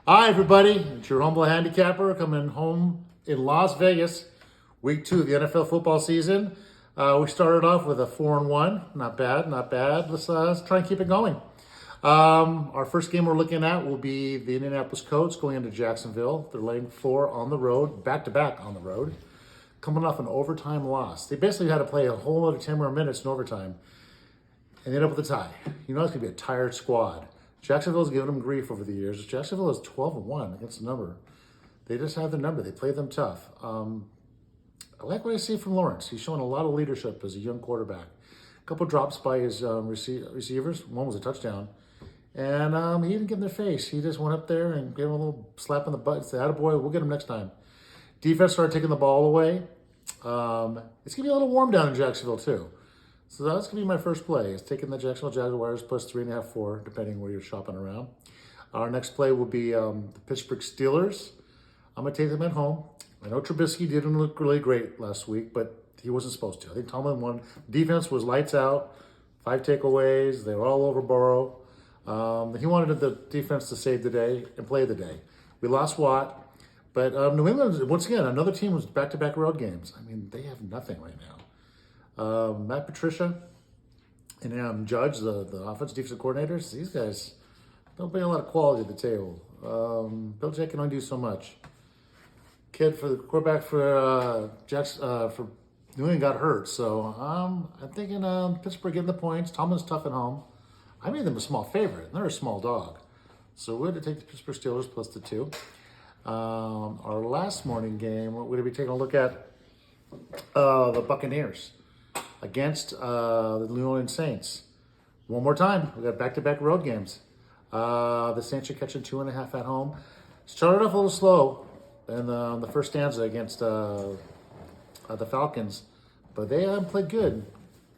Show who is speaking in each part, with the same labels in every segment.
Speaker 1: Hi, everybody. It's your humble handicapper coming home in Las Vegas, week 2 of the NFL football season. We started off with a 4-1. Not bad, not bad. Let's try and keep it going. Our first game we're looking at will be the Indianapolis Colts going into Jacksonville. They're laying 4 on the road, back-to-back on the road, coming off an overtime loss. They basically had to play a whole other 10 more minutes in overtime and they end up with a tie. You know it's going to be a tired squad. Jacksonville's given them grief over the years. Jacksonville is 12-1 against the number. They just have the number. They play them tough. I like what I see from Lawrence. He's showing a lot of leadership as a young quarterback. A couple drops by his receivers. One was a touchdown. And he didn't get in their face. He just went up there and gave him a little slap on the butt and said, attaboy, we'll get him next time. Defense started taking the ball away. It's going to be a little warm down in Jacksonville, too. So that's going to be my first play. It's taking the Jacksonville Jaguars plus 3.5, 4, depending where you're shopping around. Our next play will be the Pittsburgh Steelers. I'm going to take them at home. I know Trubisky didn't look really great last week, but he wasn't supposed to. I think Tomlin won. Defense was lights out, 5 takeaways. They were all over Burrow. He wanted the defense to save the day and play the day. We lost Watt. But New England, once again, another team was back-to-back road games. I mean, they have nothing right now. Matt Patricia and Judge, the offensive defensive coordinators, these guys don't bring a lot of quality to the table. Belichick can only do so much. Kid for the quarterback for New England got hurt, so I'm thinking Pittsburgh getting the points. Tomlin's tough at home. I made them a small favorite, and they're a small dog. So we're going to take the Pittsburgh Steelers plus the 2. Our last morning game, we're going to be taking a look at the Buccaneers against the New Orleans Saints. One more time, we got back-to-back road games. The Saints are catching 2.5 at home. Started off a little slow in the first stanza against the Falcons, but they played good.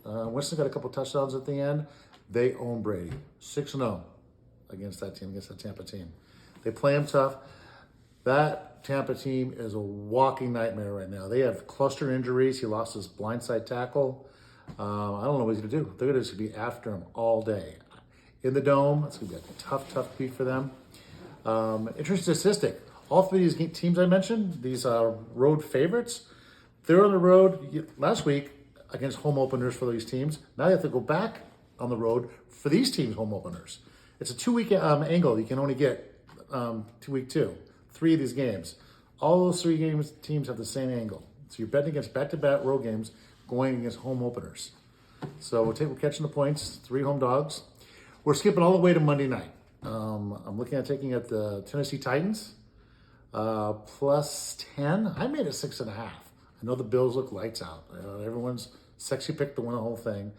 Speaker 1: Winston got a couple touchdowns at the end. They own Brady, 6-0 against that team, against that Tampa team. They play him tough. That Tampa team is a walking nightmare right now. They have cluster injuries. He lost his blindside tackle. I don't know what he's going to do. They're going to be after him all day. In the Dome, it's going to be a tough beat for them. Interesting statistic. All 3 of these teams I mentioned, these road favorites, they're on the road last week against home openers for these teams. Now they have to go back on the road for these teams' home openers. It's a 2-week angle. You can only get week 2. 3 of these games. All those 3 teams have the same angle. So you're betting against back-to-back road games going against home openers. So we're catching the points, 3 home dogs. We're skipping all the way to Monday night. I'm looking at taking at the Tennessee Titans plus 10. I made it 6.5. I know the Bills look lights out. Everyone's sexy pick to win the whole thing.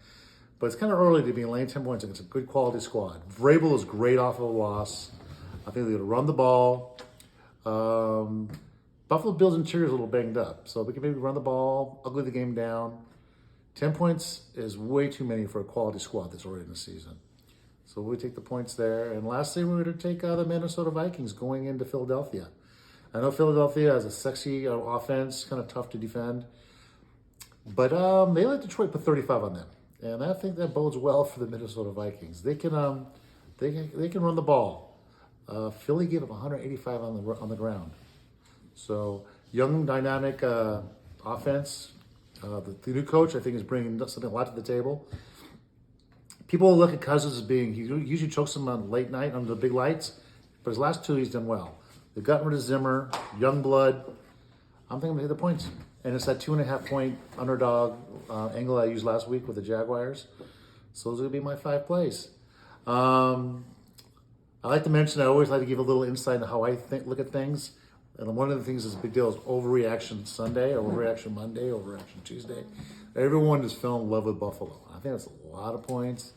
Speaker 1: But it's kind of early to be laying 10 points against a good quality squad. Vrabel is great off of a loss. I think they're going to run the ball. Buffalo Bills interior is a little banged up, so we can maybe run the ball, ugly the game down. 10 points is way too many for a quality squad that's already in the season. So we take the points there. And lastly, we're going to take the Minnesota Vikings going into Philadelphia. I know Philadelphia has a sexy offense, kind of tough to defend, but they let Detroit put 35 on them, and I think that bodes well for the Minnesota Vikings. They can run the ball. Philly gave up 185 on the ground. So young, dynamic offense. The new coach, I think, is bringing something a lot to the table. People look at Cousins as being, he usually chokes them on late night under the big lights, but his last 2 he's done well. They've gotten rid of Zimmer, young blood. I'm thinking they hit the points. And it's that 2.5 point underdog angle I used last week with the Jaguars. So those are going to be my 5 plays. I like to mention, I always like to give a little insight into how I look at things. And one of the things that's a big deal is overreaction Sunday, overreaction Monday, overreaction Tuesday. Everyone is fell in love with Buffalo. I think that's a lot of points.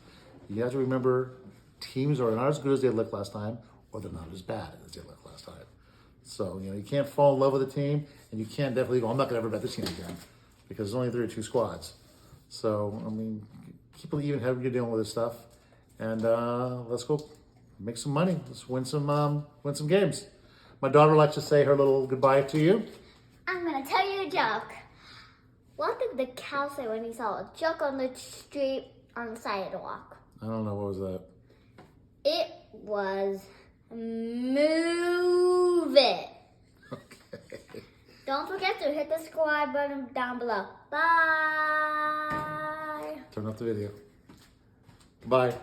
Speaker 1: You have to remember, teams are not as good as they looked last time, or they're not as bad as they looked last time. So, you can't fall in love with a team, and you can't definitely go, I'm not going to ever bet this team again, because there's only 3 or 2 squads. So, keep it even heavy you're dealing with this stuff. And let's go make some money. Let's win some games. My daughter likes to say her little goodbye to you.
Speaker 2: I'm going to tell you a joke. What did the cow say when he saw a jug on the street on the sidewalk?
Speaker 1: I don't know. What was that?
Speaker 2: It was moo. prove it.
Speaker 1: Okay.
Speaker 2: Don't forget to hit the subscribe button down below. Bye.
Speaker 1: Turn off the video. Bye.